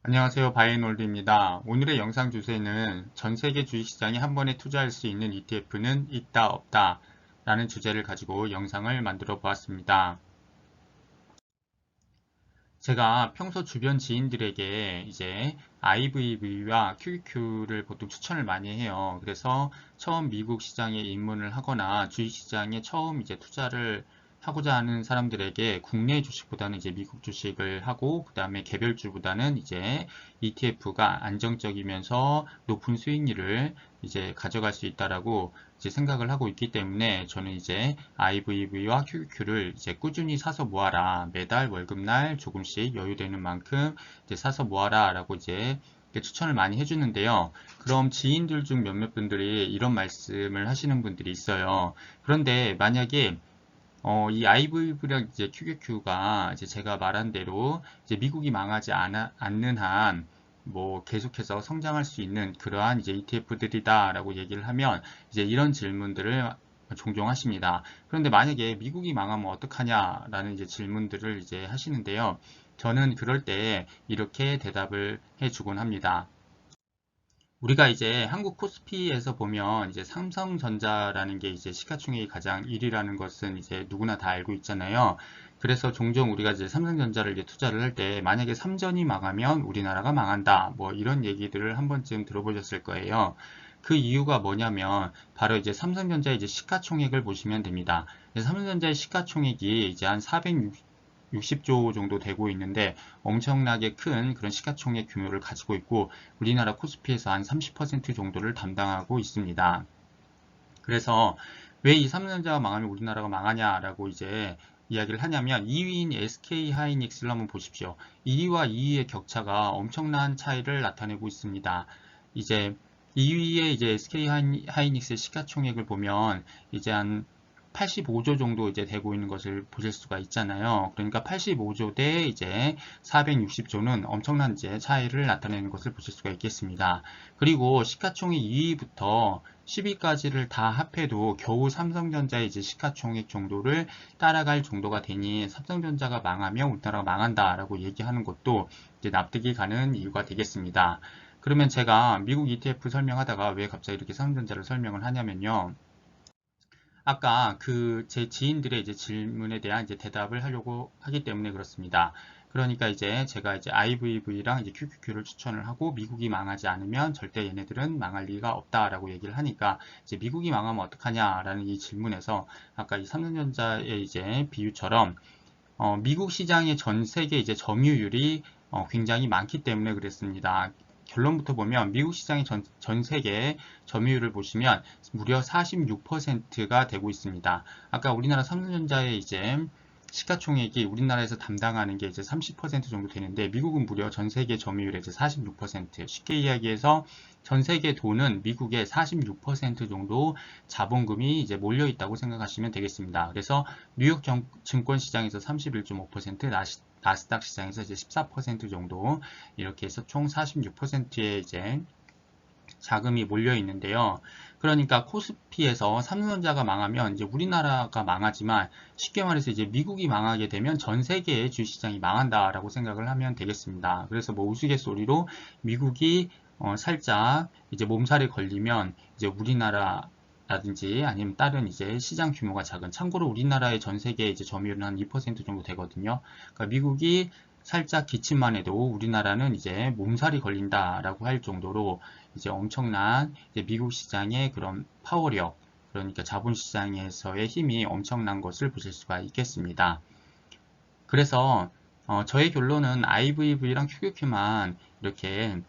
안녕하세요. 바이앤홀드입니다. 오늘의 영상 주제는 전 세계 주식시장에 한 번에 투자할 수 있는 ETF는 있다, 없다 라는 주제를 가지고 영상을 만들어 보았습니다. 제가 평소 주변 지인들에게 이제 IVV와 QQ를 보통 추천을 많이 해요. 그래서 처음 미국 시장에 입문을 하거나 주식시장에 처음 이제 투자를 하고자 하는 사람들에게 국내 주식보다는 이제 미국 주식을 하고 그 다음에 개별주보다는 이제 ETF가 안정적이면서 높은 수익률을 이제 가져갈 수 있다라고 이제 생각을 하고 있기 때문에 저는 이제 IVV와 QQ를 이제 꾸준히 사서 모아라. 매달 월급날 조금씩 여유되는 만큼 이제 사서 모아라 라고 이제 추천을 많이 해주는데요. 그럼 지인들 중 몇몇 분들이 이런 말씀을 하시는 분들이 있어요. 그런데 만약에 이 IVV랑 이제 QQQ가 이제 제가 말한 대로 이제 미국이 망하지 않는 한 뭐 계속해서 성장할 수 있는 그러한 이제 ETF들이다라고 얘기를 하면 이제 이런 질문들을 종종 하십니다. 그런데 만약에 미국이 망하면 어떡하냐라는 이제 질문들을 이제 하시는데요. 저는 그럴 때 이렇게 대답을 해주곤 합니다. 우리가 이제 한국 코스피에서 보면 이제 삼성전자라는 게 이제 시가총액이 가장 1위라는 것은 이제 누구나 다 알고 있잖아요. 그래서 종종 우리가 이제 삼성전자를 이제 투자를 할 때 만약에 삼전이 망하면 우리나라가 망한다. 뭐 이런 얘기들을 한 번쯤 들어보셨을 거예요. 그 이유가 뭐냐면 바로 이제 삼성전자의 이제 시가총액을 보시면 됩니다. 삼성전자의 시가총액이 이제 한 460조 정도 되고 있는데 엄청나게 큰 그런 시가총액 규모를 가지고 있고 우리나라 코스피에서 한 30% 정도를 담당하고 있습니다. 그래서 왜 이 삼성전자가 망하면 우리나라가 망하냐라고 이제 이야기를 하냐면 2위인 SK 하이닉스를 한번 보십시오. 1위와 2위의 격차가 엄청난 차이를 나타내고 있습니다. 이제 2위의 이제 SK 하이닉스의 시가총액을 보면 이제 한 85조 정도 이제 되고 있는 것을 보실 수가 있잖아요. 그러니까 85조 대 이제 460조는 엄청난 이제 차이를 나타내는 것을 보실 수가 있겠습니다. 그리고 시가총액 2위부터 10위까지를 다 합해도 겨우 삼성전자의 이제 시가총액 정도를 따라갈 정도가 되니 삼성전자가 망하면 우리나라가 망한다라고 얘기하는 것도 이제 납득이 가는 이유가 되겠습니다. 그러면 제가 미국 ETF 설명하다가 왜 갑자기 이렇게 삼성전자를 설명을 하냐면요. 아까 그 제 지인들의 이제 질문에 대한 이제 대답을 하려고 하기 때문에 그렇습니다. 그러니까 이제 제가 이제 IVV랑 이제 QQQ를 추천을 하고 미국이 망하지 않으면 절대 얘네들은 망할 리가 없다라고 얘기를 하니까 이제 미국이 망하면 어떡하냐라는 이 질문에서 아까 이 삼성전자의 이제 비유처럼 미국 시장의 전 세계 이제 점유율이 굉장히 많기 때문에 그랬습니다. 결론부터 보면 미국 시장의 전 세계 점유율을 보시면 무려 46%가 되고 있습니다. 아까 우리나라 삼성전자의 이제 시가총액이 우리나라에서 담당하는 게 이제 30% 정도 되는데 미국은 무려 전 세계 점유율의 이제 46%. 쉽게 이야기해서 전 세계 돈은 미국의 46% 정도 자본금이 이제 몰려 있다고 생각하시면 되겠습니다. 그래서 뉴욕 증권 시장에서 31.5%, 나스닥 시장에서 이제 14% 정도 이렇게 해서 총 46%의 이제 자금이 몰려 있는데요. 그러니까 코스피에서 삼성전자가 망하면 이제 우리나라가 망하지만 쉽게 말해서 이제 미국이 망하게 되면 전 세계의 주식시장이 망한다라고 생각을 하면 되겠습니다. 그래서 뭐 우스갯소리로 미국이 살짝 이제 몸살이 걸리면 이제 우리나라 라든지 아니면 다른 이제 시장 규모가 작은 참고로 우리나라의 전 세계 이제 점유율은 한 2% 정도 되거든요. 그러니까 미국이 살짝 기침만 해도 우리나라는 이제 몸살이 걸린다라고 할 정도로 이제 엄청난 이제 미국 시장의 그런 파워력, 그러니까 자본시장에서의 힘이 엄청난 것을 보실 수가 있겠습니다. 그래서 저의 결론은 IVV랑 QQQ만 이렇게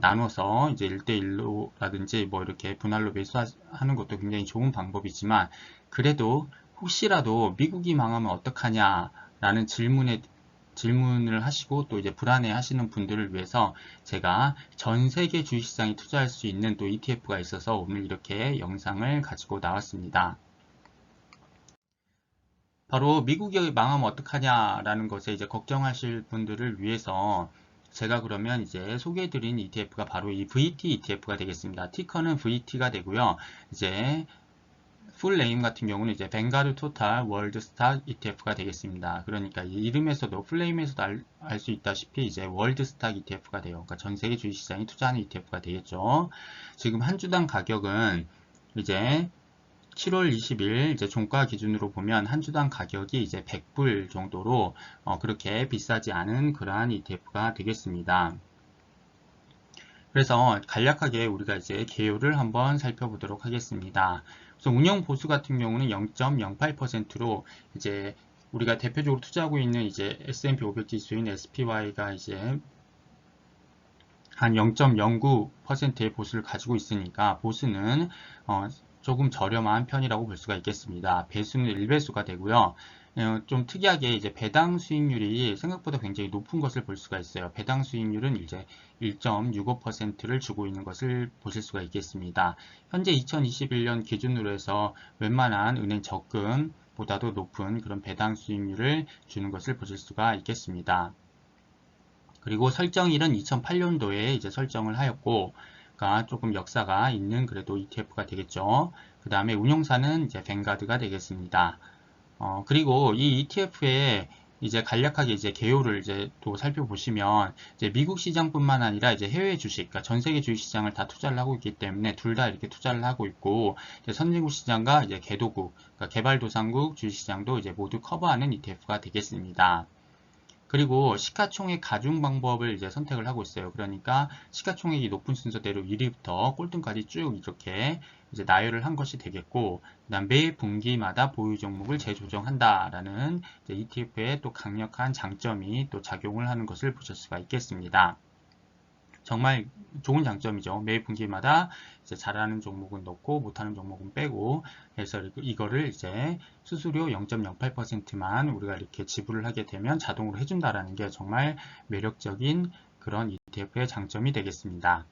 나눠서 이제 1대1로라든지 뭐 이렇게 분할로 매수하는 것도 굉장히 좋은 방법이지만 그래도 혹시라도 미국이 망하면 어떡하냐라는 질문을 하시고 또 이제 불안해 하시는 분들을 위해서 제가 전 세계 주식시장에 투자할 수 있는 또 ETF가 있어서 오늘 이렇게 영상을 가지고 나왔습니다. 바로 미국이 망하면 어떡하냐라는 것에 이제 걱정하실 분들을 위해서 제가 그러면 이제 소개해드린 ETF가 바로 이 VT ETF가 되겠습니다. 티커는 VT가 되고요. 이제 풀 네임 같은 경우는 이제 뱅가드 토탈 월드 스탁 ETF가 되겠습니다. 그러니까 이 이름에서도 풀 네임에서도 알 수 있다시피 이제 월드 스탁 ETF가 돼요. 그러니까 전 세계 주식시장에 투자하는 ETF가 되겠죠. 지금 한 주당 가격은 이제 7월 20일 이제 종가 기준으로 보면 한 주당 가격이 이제 100불 정도로 그렇게 비싸지 않은 그러한 ETF가 되겠습니다. 그래서 간략하게 우리가 이제 개요를 한번 살펴보도록 하겠습니다. 그래서 운영 보수 같은 경우는 0.08%로 이제 우리가 대표적으로 투자하고 있는 이제 S&P 500 지수인 SPY가 이제 한 0.09%의 보수를 가지고 있으니까 보수는 조금 저렴한 편이라고 볼 수가 있겠습니다. 배수는 1배수가 되고요. 좀 특이하게 이제 배당 수익률이 생각보다 굉장히 높은 것을 볼 수가 있어요. 배당 수익률은 이제 1.65%를 주고 있는 것을 보실 수가 있겠습니다. 현재 2021년 기준으로 해서 웬만한 은행 적금보다도 높은 그런 배당 수익률을 주는 것을 보실 수가 있겠습니다. 그리고 설정일은 2008년도에 이제 설정을 하였고, 그러니까 조금 역사가 있는 그래도 ETF가 되겠죠. 그 다음에 운용사는 이제 뱅가드가 되겠습니다. 그리고 이 ETF에 이제 간략하게 이제 개요를 이제 또 살펴보시면 이제 미국 시장뿐만 아니라 이제 해외 주식, 그러니까 전 세계 주식 시장을 다 투자를 하고 있기 때문에 둘 다 이렇게 투자를 하고 있고 이제 선진국 시장과 이제 개도국, 그러니까 개발도상국 주식 시장도 이제 모두 커버하는 ETF가 되겠습니다. 그리고 시가총액 가중 방법을 이제 선택을 하고 있어요. 그러니까 시가총액이 높은 순서대로 1위부터 꼴등까지 쭉 이렇게 이제 나열을 한 것이 되겠고, 그다음 매 분기마다 보유 종목을 재조정한다라는 ETF의 또 강력한 장점이 또 작용을 하는 것을 보실 수가 있겠습니다. 정말 좋은 장점이죠. 매 분기마다 이제 잘하는 종목은 넣고 못하는 종목은 빼고 해서 이거를 이제 수수료 0.08%만 우리가 이렇게 지불을 하게 되면 자동으로 해준다라는 게 정말 매력적인 그런 ETF의 장점이 되겠습니다.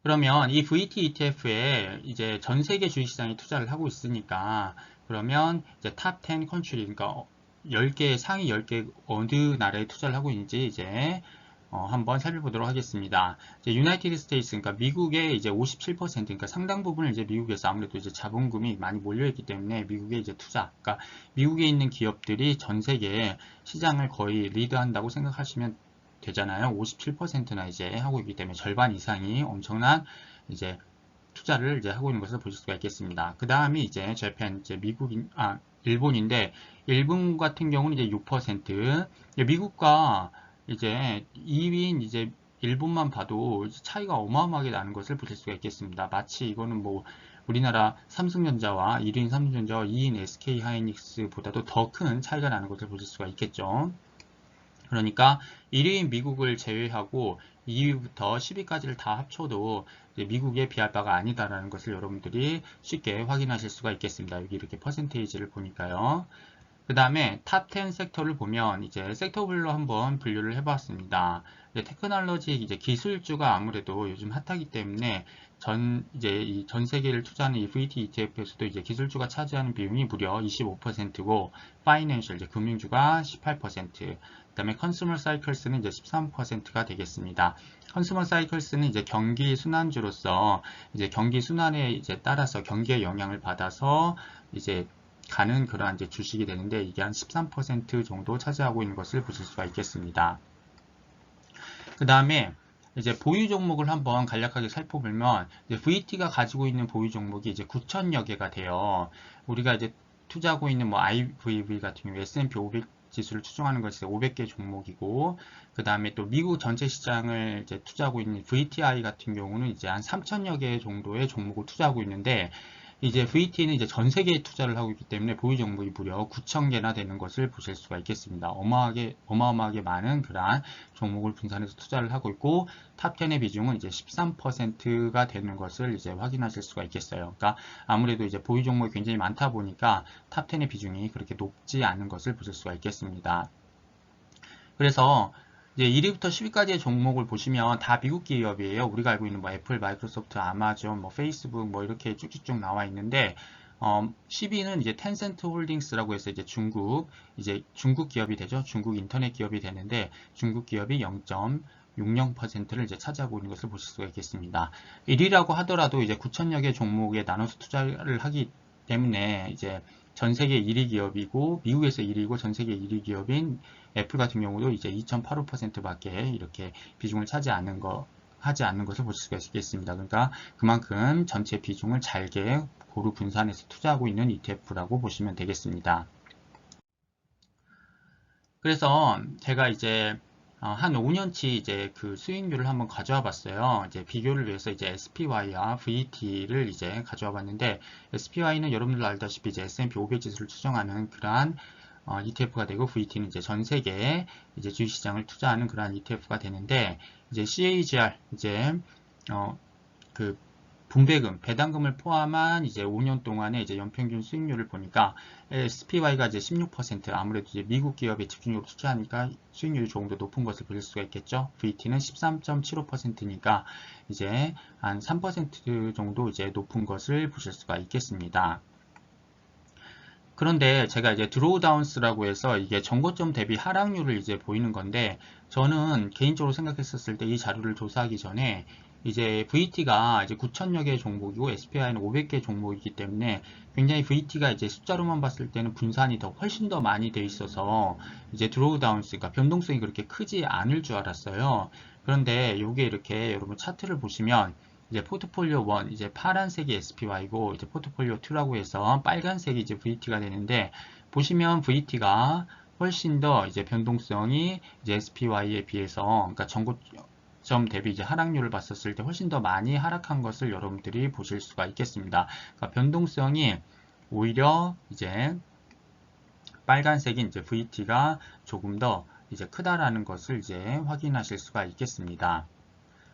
그러면 이 VT ETF에 이제 전 세계 주식시장에 투자를 하고 있으니까 그러면 이제 탑 10 컨트리, 그러니까 10개, 상위 10개 어느 나라에 투자를 하고 있는지 이제 한번 살펴보도록 하겠습니다. 이제 유나이티드 스테이츠, 그러니까 미국의 이제 57%, 그러니까 상당 부분을 이제 미국에서 아무래도 이제 자본금이 많이 몰려있기 때문에 미국의 이제 투자, 그러니까 미국에 있는 기업들이 전 세계 시장을 거의 리드한다고 생각하시면 되잖아요. 57%나 이제 하고 있기 때문에 절반 이상이 엄청난 이제 투자를 이제 하고 있는 것을 보실 수가 있겠습니다. 그 다음에 이제 재팬, 이제 일본인데, 일본 같은 경우는 이제 6%, 미국과 이제 2위인 이제 일본만 봐도 차이가 어마어마하게 나는 것을 보실 수가 있겠습니다. 마치 이거는 뭐 우리나라 삼성전자와 1위인 삼성전자와 2위인 SK하이닉스보다도 더 큰 차이가 나는 것을 보실 수가 있겠죠. 그러니까 1위인 미국을 제외하고 2위부터 10위까지를 다 합쳐도 미국에 비할 바가 아니다라는 것을 여러분들이 쉽게 확인하실 수가 있겠습니다. 여기 이렇게 퍼센테이지를 보니까요. 그 다음에 탑 10 섹터를 보면 이제 섹터별로 한번 분류를 해봤습니다. 테크놀로지 이제 기술주가 아무래도 요즘 핫하기 때문에 이제 전 세계를 투자하는 이 VT ETF에서도 이제 기술주가 차지하는 비중이 무려 25%고, 파이낸셜 이제 금융주가 18%, 그다음에 컨슈머 사이클스는 이제 13%가 되겠습니다. 컨슈머 사이클스는 이제 경기 순환주로서 이제 경기 순환에 이제 따라서 경기의 영향을 받아서 이제 가는 그러한 이제 주식이 되는데 이게 한 13% 정도 차지하고 있는 것을 보실 수가 있겠습니다. 그 다음에 이제 보유 종목을 한번 간략하게 살펴보면 VT가 가지고 있는 보유 종목이 이제 9,000여 개가 돼요. 우리가 이제 투자하고 있는 뭐 IVV 같은 경우 S&P 500 지수를 추종하는 것이 500개 종목이고, 그 다음에 또 미국 전체 시장을 이제 투자하고 있는 VTI 같은 경우는 이제 한 3,000여 개 정도의 종목을 투자하고 있는데, 이제 VT는 이제 전 세계에 투자를 하고 있기 때문에 보유 종목이 무려 9,000개나 되는 것을 보실 수가 있겠습니다. 어마어마하게 많은 그러한 종목을 분산해서 투자를 하고 있고, 탑 10의 비중은 이제 13%가 되는 것을 이제 확인하실 수가 있겠어요. 그러니까 아무래도 이제 보유 종목이 굉장히 많다 보니까 탑 10의 비중이 그렇게 높지 않은 것을 보실 수가 있겠습니다. 그래서 이제 1위부터 10위까지의 종목을 보시면 다 미국 기업이에요. 우리가 알고 있는 뭐 애플, 마이크로소프트, 아마존, 뭐 페이스북 뭐 이렇게 쭉쭉쭉 나와 있는데 10위는 이제 텐센트 홀딩스라고 해서 이제 중국 기업이 되죠. 중국 인터넷 기업이 되는데 중국 기업이 60%를 이제 차지하고 있는 것을 보실 수가 있겠습니다. 1위라고 하더라도 이제 9천여 개 종목에 나눠서 투자를 하기 때문에 이제 전 세계 1위 기업이고 미국에서 1위고 전 세계 1위 기업인 애플 같은 경우도 이제 2.85%밖에 이렇게 비중을 하지 않는 것을 보실 수가 있겠습니다. 그러니까 그만큼 전체 비중을 잘게 고루 분산해서 투자하고 있는 ETF라고 보시면 되겠습니다. 그래서 제가 이제 한 5년치 이제 그 수익률을 한번 가져와 봤어요. 이제 비교를 위해서 이제 SPY와 VT를 이제 가져와 봤는데, SPY는 여러분들 알다시피 이제 S&P 500 지수를 추정하는 그러한 ETF가 되고, VT는 이제 전 세계 이제 주식시장을 투자하는 그러한 ETF가 되는데, 이제 CAGR 이제 그 분배금, 배당금을 포함한 이제 5년 동안의 이제 연평균 수익률을 보니까 SPY가 이제 16%, 아무래도 이제 미국 기업에 집중적으로 투자하니까 수익률이 조금 더 높은 것을 보실 수가 있겠죠. VT는 13.75%니까 이제 한 3% 정도 이제 높은 것을 보실 수가 있겠습니다. 그런데 제가 이제 드로우다운스라고 해서 이게 전고점 대비 하락률을 이제 보이는 건데, 저는 개인적으로 생각했었을 때 이 자료를 조사하기 전에 이제 VT가 이제 9천여 개 종목이고 SPY는 500개 종목이기 때문에 굉장히 VT가 이제 숫자로만 봤을 때는 분산이 훨씬 더 많이 돼 있어서 이제 드로우다운스가 변동성이 그렇게 크지 않을 줄 알았어요. 그런데 이게 이렇게 여러분 차트를 보시면 이제 포트폴리오 1, 이제 파란색이 SPY고, 이제 포트폴리오 2라고 해서 빨간색이 이제 VT가 되는데, 보시면 VT가 훨씬 더 이제 변동성이 이제 SPY에 비해서, 그러니까 전고점 대비 이제 하락률을 봤었을 때 훨씬 더 많이 하락한 것을 여러분들이 보실 수가 있겠습니다. 그러니까 변동성이 오히려 이제 빨간색인 이제 VT가 조금 더 이제 크다라는 것을 이제 확인하실 수가 있겠습니다.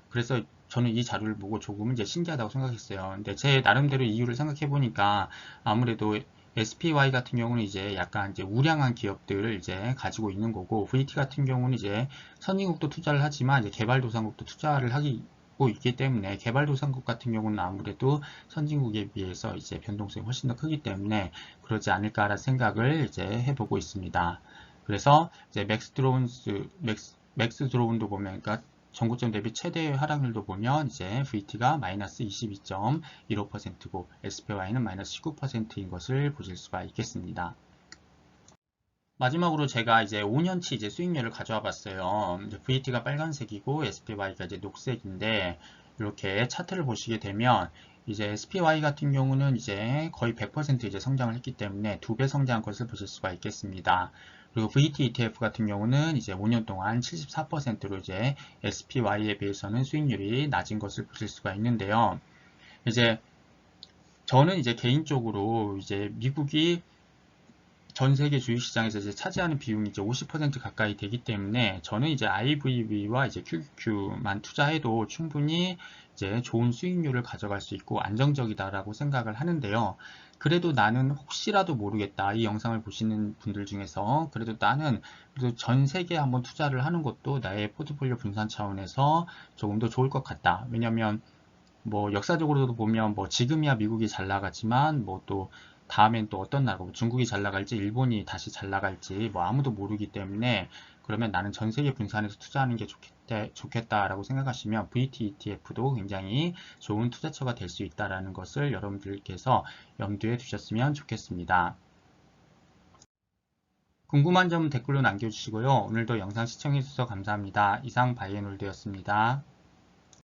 그래서 저는 이 자료를 보고 조금 이제 신기하다고 생각했어요. 근데 제 나름대로 이유를 생각해 보니까 아무래도 SPY 같은 경우는 이제 약간 이제 우량한 기업들을 이제 가지고 있는 거고, VT 같은 경우는 이제 선진국도 투자를 하지만 이제 개발도상국도 투자를 하고 있기 때문에, 개발도상국 같은 경우는 아무래도 선진국에 비해서 이제 변동성이 훨씬 더 크기 때문에 그러지 않을까라는 생각을 이제 해보고 있습니다. 그래서 이제 맥스 드론도 보면, 그러니까 전고점 대비 최대 하락률도 보면 이제 VT가 마이너스 22.15%고 SPY는 마이너스 19%인 것을 보실 수가 있겠습니다. 마지막으로 제가 이제 5년치 이제 수익률을 가져와 봤어요. 이제 VT가 빨간색이고 SPY가 이제 녹색인데, 이렇게 차트를 보시게 되면 이제 SPY 같은 경우는 이제 거의 100% 이제 성장을 했기 때문에 2배 성장한 것을 보실 수가 있겠습니다. 그리고 VT ETF 같은 경우는 이제 5년 동안 74%로 이제 SPY에 비해서는 수익률이 낮은 것을 보실 수가 있는데요. 이제 저는 이제 개인적으로 이제 미국이 전 세계 주식시장에서 이제 차지하는 비용이 이제 50% 가까이 되기 때문에, 저는 이제 IVV와 이제 QQQ만 투자해도 충분히 이제 좋은 수익률을 가져갈 수 있고 안정적이다라고 생각을 하는데요. 그래도 나는 혹시라도 모르겠다, 이 영상을 보시는 분들 중에서 그래도 나는 그래도 전 세계에 한번 투자를 하는 것도 나의 포트폴리오 분산 차원에서 조금 더 좋을 것 같다. 왜냐면 뭐 역사적으로도 보면 뭐 지금이야 미국이 잘 나가지만 뭐 또 다음엔 또 어떤 나라가, 뭐 중국이 잘 나갈지 일본이 다시 잘 나갈지 뭐 아무도 모르기 때문에, 그러면 나는 전 세계 분산해서 투자하는 게 좋겠다라고 생각하시면 VT ETF도 굉장히 좋은 투자처가 될 수 있다라는 것을 여러분들께서 염두에 두셨으면 좋겠습니다. 궁금한 점은 댓글로 남겨주시고요. 오늘도 영상 시청해주셔서 감사합니다. 이상 바이애놀드였습니다.